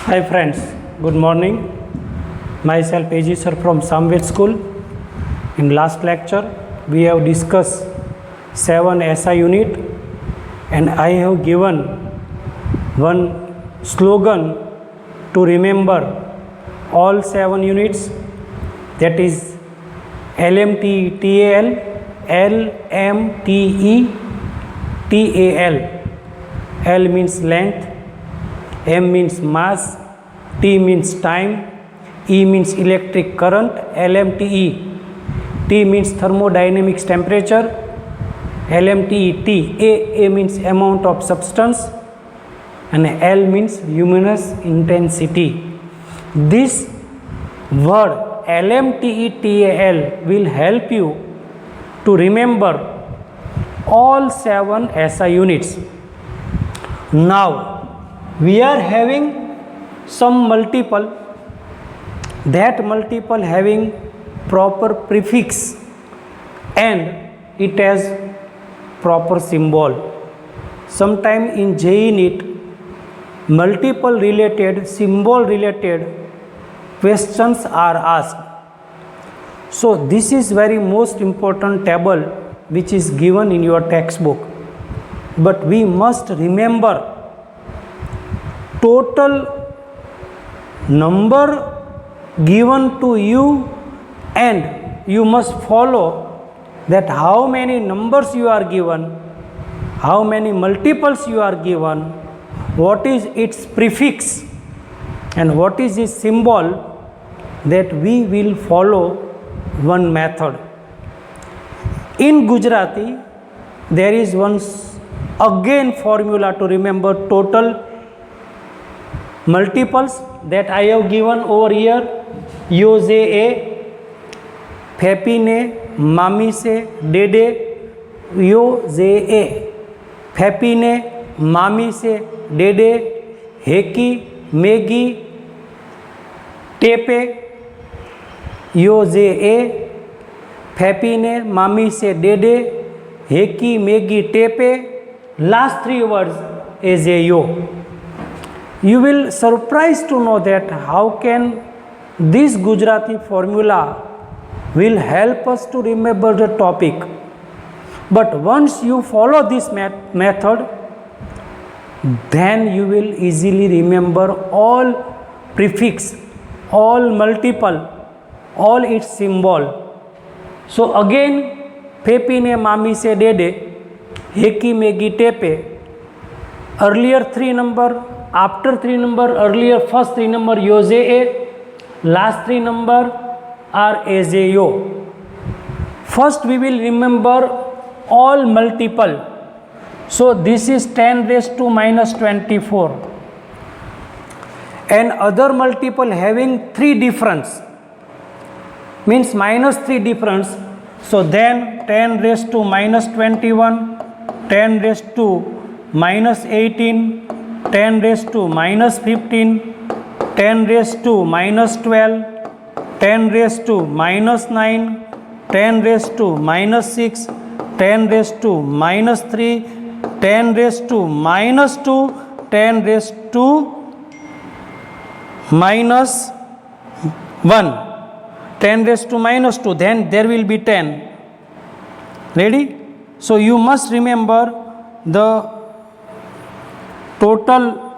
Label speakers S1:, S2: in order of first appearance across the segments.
S1: Hi friends, good morning. Myself AG sir from Samved School. In last lecture, we have discussed 7 SI unit and I have given one slogan to remember all 7 units, that is LMTETAL, LMTETAL. L means length, M means mass, T means time, E means electric current, LMTE. T means thermodynamics temperature, LMTET. A means amount of substance, and L means luminous intensity. This word LMTETAL will help you to remember all 7 SI units. Now we are having some multiple, that multiple having proper prefix and it has proper symbol. Sometime in JEE NEET, multiple related, symbol related questions are asked. So this is very most important table which is given in your textbook. But we must remember total number given to you, and you must follow that how many numbers you are given, how many multiples you are given, what is its prefix and what is its symbol, that we will follow one method. In Gujarati, there is one again formula to remember total multiples that I have given over here. Yo जे ए, फेपी ने, मामी से, डेडे. यो जे ए, फेपी ने, मामी से, डेडे. हेकी, Maggi, टेपे. यो जे ए, फेपी ने, मामी से, डेडे. हेकी, Maggi, टेपे. Last 3 words is a yo. You will surprised to know that how can this Gujarati formula will help us to remember the topic. But once you follow this method, then you will easily remember all prefix, all multiple, all its symbol. So again, Pepi ne mami se dede, Heki megi tepe. Earlier 3 number, after 3 number, earlier first 3 number yoze a, last 3 number are as a yo. First we will remember all multiple. So this is 10 raised to minus 24. And other multiple having 3 difference, means minus 3 difference. So then 10 raised to minus 21, 10 raised to minus 18, 10 raised to minus 15, 10 raised to minus 12, 10 raised to minus 9, 10 raised to minus 6, 10 raised to minus 3, 10 raised to minus 2, 10 raised to minus 1, 10 raised to minus 2, then there will be 10. Ready? So you must remember the total.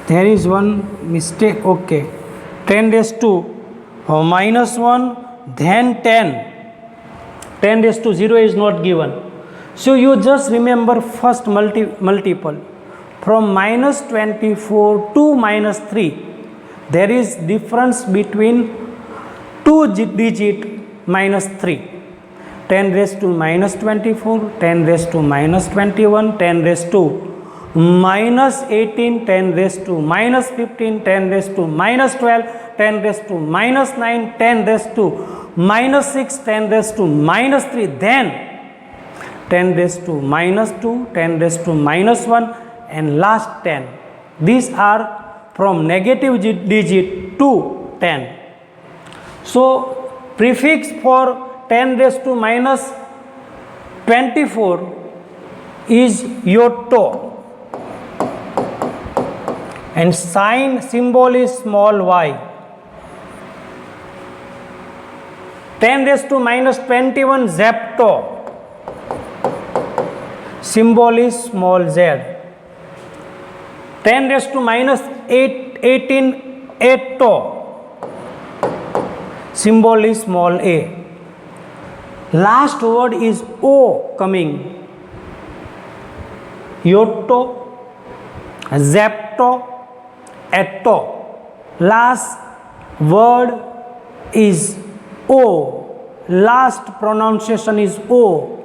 S1: There is one mistake. Okay, 10 raised to minus 1, then 10. 10 raised to 0 is not given. So you just remember first multiple. From minus 24 to minus 3, there is difference between 2 digit minus 3. 10 raised to minus 24, 10 raised to minus 21, 10 raised to minus 18, 10 raised to minus 15, 10 raised to minus 12, 10 raised to minus 9, 10 raised to minus 6, 10 raised to minus 3, then 10 raised to minus 2, 10 raised to minus 1, and last 10. These are from negative digit to 10. So prefix for 10 raised to minus 24 is your toe. and sign symbol is small y. 10 raised to minus 21 Zepto, symbol is small z. 10 raised to minus 18 Atto, symbol is small a. Last word is O coming. Yotto, Zepto, Atto. Last word is O. Last pronunciation is O.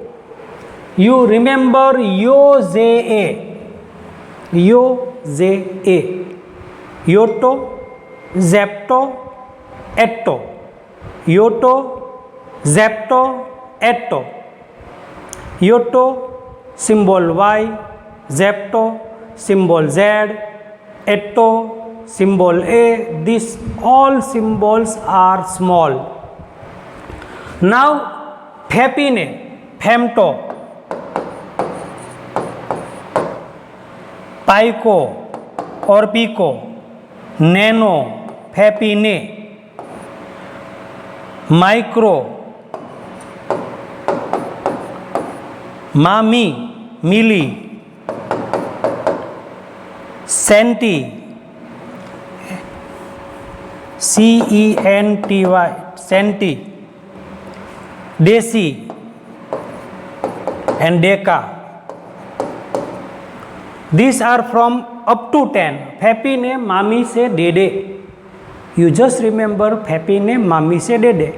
S1: You remember Yoze-a. Yoze-a. Yotto, Zepto, Atto. Yotto, Zepto, Atto. Yotto, symbol Y. Zepto, symbol Z. Atto, symbol A. These all symbols are small. Now, Phepine, Femto, Pico or Pico, Nano, Phepine, Micro, Mami, Milli, Centi, C-E-N-T-Y, Centi, Deci and Deca. These are from up to 10. Phepine, Mami se Dede. You just remember Phepine, Mami se Dede.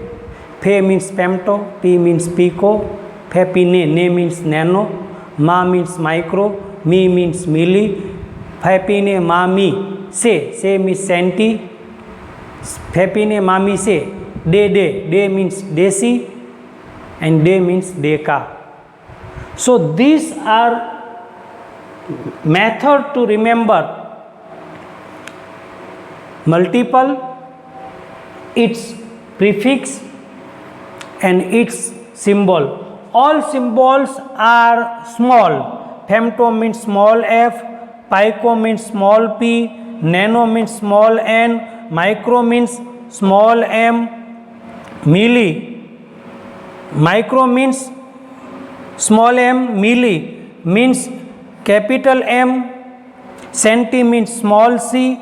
S1: Phe means Femto, P means Pico, Phepine, Ne means Nano, Ma means Micro, Mi means Milli, Phepine, Mami se means Centi, Phepine, Mami se Dede, De means Deci, and De means Deca. So these are method to remember multiple, its prefix and its symbol. All symbols are small. Femto means small f, Pico means small p, Nano means small n, Micro means small m, Milli, Micro means small m, Milli means capital M, Centi means small c,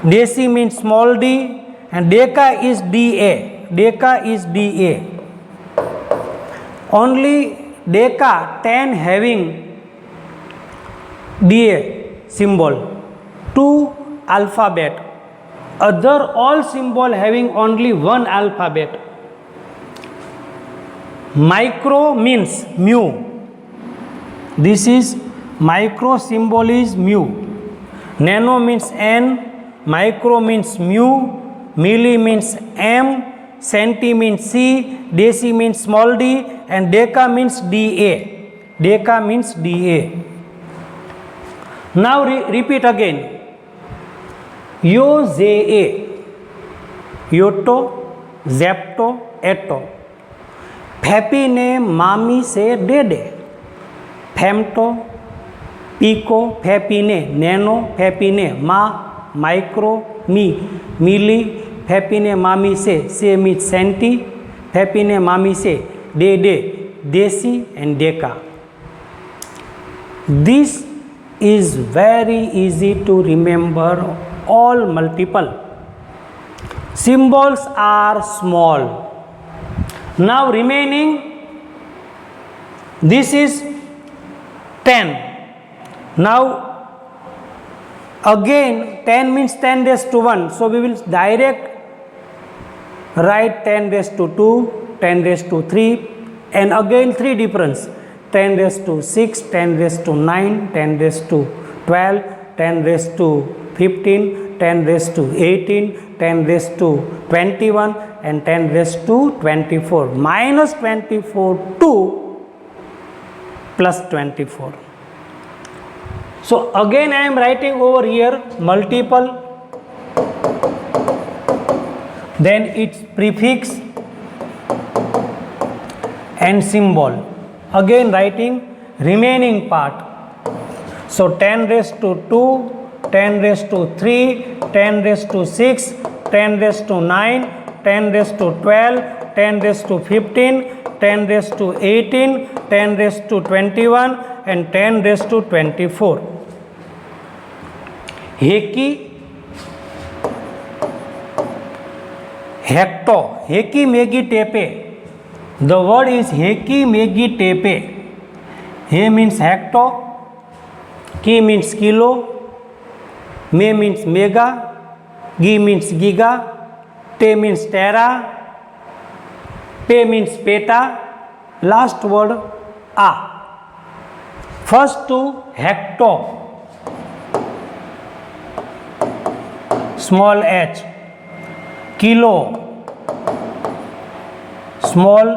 S1: Deci means small d, and Deca is Da. Deca is Da. Only Deca 10 having Da symbol, 2 alphabet. Other all symbol having only 1 alphabet. Micro means mu. This is micro symbol is mu. Nano means n, Micro means mu, Milli means m, Centi means c, Deci means small d, and Deca means Da. Deca means Da. Now repeat again. Yoze-a, Yotto, Zepto, Atto. Phepine, Mami se Dede. Femto, Pico, Phepine, Nano, Phepine, Ma, Micro, Mi, Milli, Phepine, Mami se means Centi, Phepine, Mami se Dede, Deci and Deca. This is very easy to remember, all multiple. Symbols are small. Now remaining, this is 10. Now again 10 means 10 raised to 1. So we will direct write 10 raised to 2, 10 raised to 3, and again 3 difference. 10 raised to 6, 10 raised to 9, 10 raised to 12, 10 raised to 15, 10 raised to 18, 10 raised to 21, and 10 raised to 24. Minus 24 to plus 24. So again I am writing over here multiple, then its prefix and symbol. Again writing remaining part. So 10 raised to 2, 10 raised to 3, 10 raised to 6, 10 raised to 9, 10 raised to 12, 10 raised to 15, 10 raised to 18, 10 raised to 21 and 10 raised to 24. Heki, hecto, heki megi tepe. The word is heki megi tepe. He means hecto, ki means kilo, me means mega, gi means giga, te means tera, pe means peta, last word a. First two, hecto, small h, kilo, small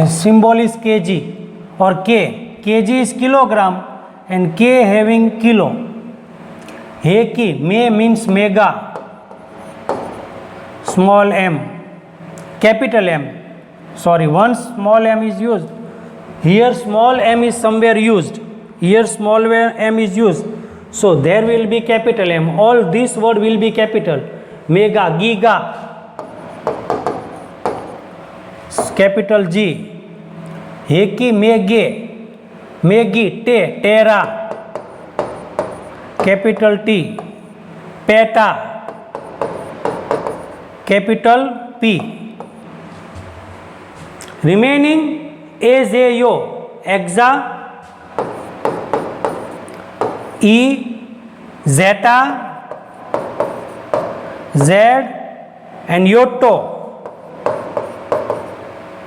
S1: symbol is kg or k, kg is kilogram and k having kilo. Heki, me means mega, small m, capital M, sorry, one small m is used. Here small m is somewhere used, here small m is used, so there will be capital M. All this word will be capital. Mega, giga, capital G. Heki mege, megi, te, tera, capital T. Peta, capital P. Remaining is a yo, exa, E, zeta, Z and yoto,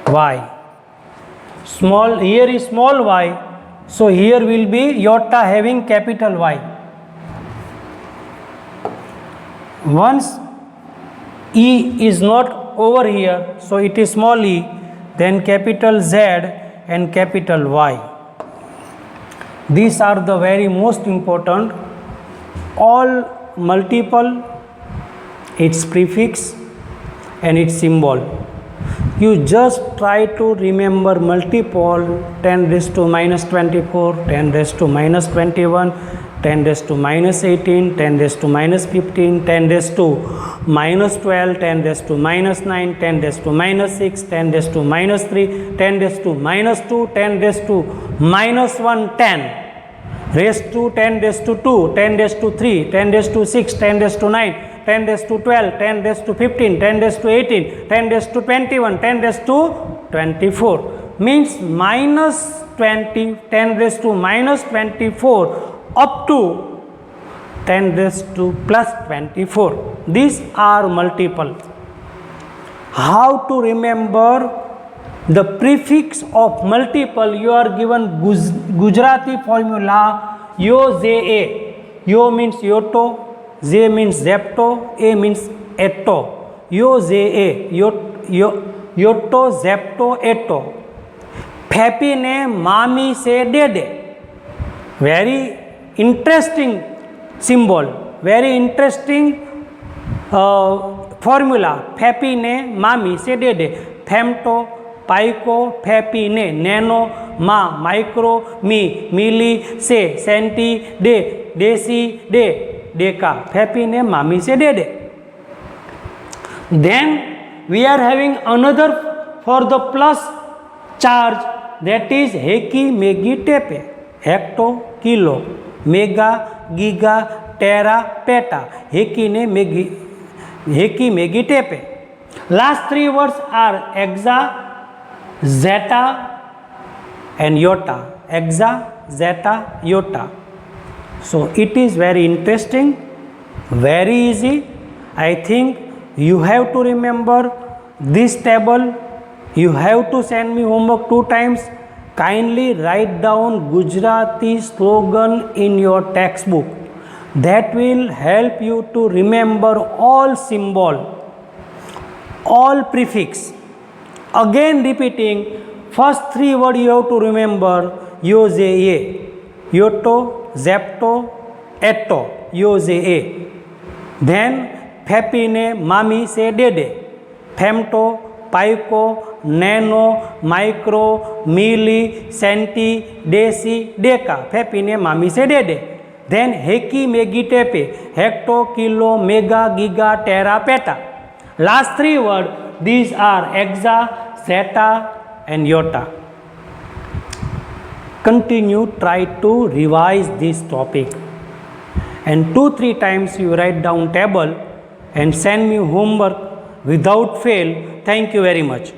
S1: Y. Small, here is small y, so here will be iota having capital Y. Once E is not over here, so it is small e, then capital Z and capital Y. These are the very most important. All multiple, its prefix and its symbol. You just try to remember multiple. 10 raised to minus 24, 10 raised to minus 21, 10 raised to minus 18, 10 raised to minus 15, 10 raised to minus 12, 10 raised to minus 9, 10 raised to minus 6, 10 raised to minus 3, 10 raised to minus 2, 10 raised to minus 1, 10 raised to 10 raised to 2, 10 raised to 3, 10 raised to 6, 10 raised to 9, 10 raised to 12, 10 raised to 15, 10 raised to 18, 10 raised to 21, 10 raised to 24. Means minus 20, 10 raised to minus 24 up to 10 raised to plus 24. These are multiples. How to remember the prefix of multiple? You are given Gujarati formula yo je a. Yo means yoto, J means zepto, A means etto. Yo je a, yoto, zepto, etto. Pepi ne mami se dede. Very interesting symbol, very interesting formula. Pepi ne mami se dede. Femto, पाइको, फेपी ने, nano, मा, micro, मी, मिली, से, senti, day, देसी, day, Deka, फेपी ने मामी से day day. Then we are having another for the plus charge, that is heki megi tepe. Hecto, kilo, mega, giga, tera, peta. Heki megi tepe. Last three words are exa, zeta and iota. Exa, zeta, iota. So it is very interesting, very easy. I think you have to remember this table. You have to send me homework 2 times. Kindly write down Gujarati slogan in your textbook. That will help you to remember all symbol, all prefix. Again repeating, first 3 words you have to remember. Yo je a, yoto, zepto, etto, yo je a. Then फेपी ने मामी से डेडे. Femto, पाइको, nano, micro, मिली, senti, देसी, डेका. फेपी ने मामी से डेडे. Then heki, megi, tepe, hecto, kilo, mega, giga, tera, peta. Last three words, these are exa, zeta and iota. Continue, try to revise this topic. And 2-3 times you write down table and send me homework without fail. Thank you very much.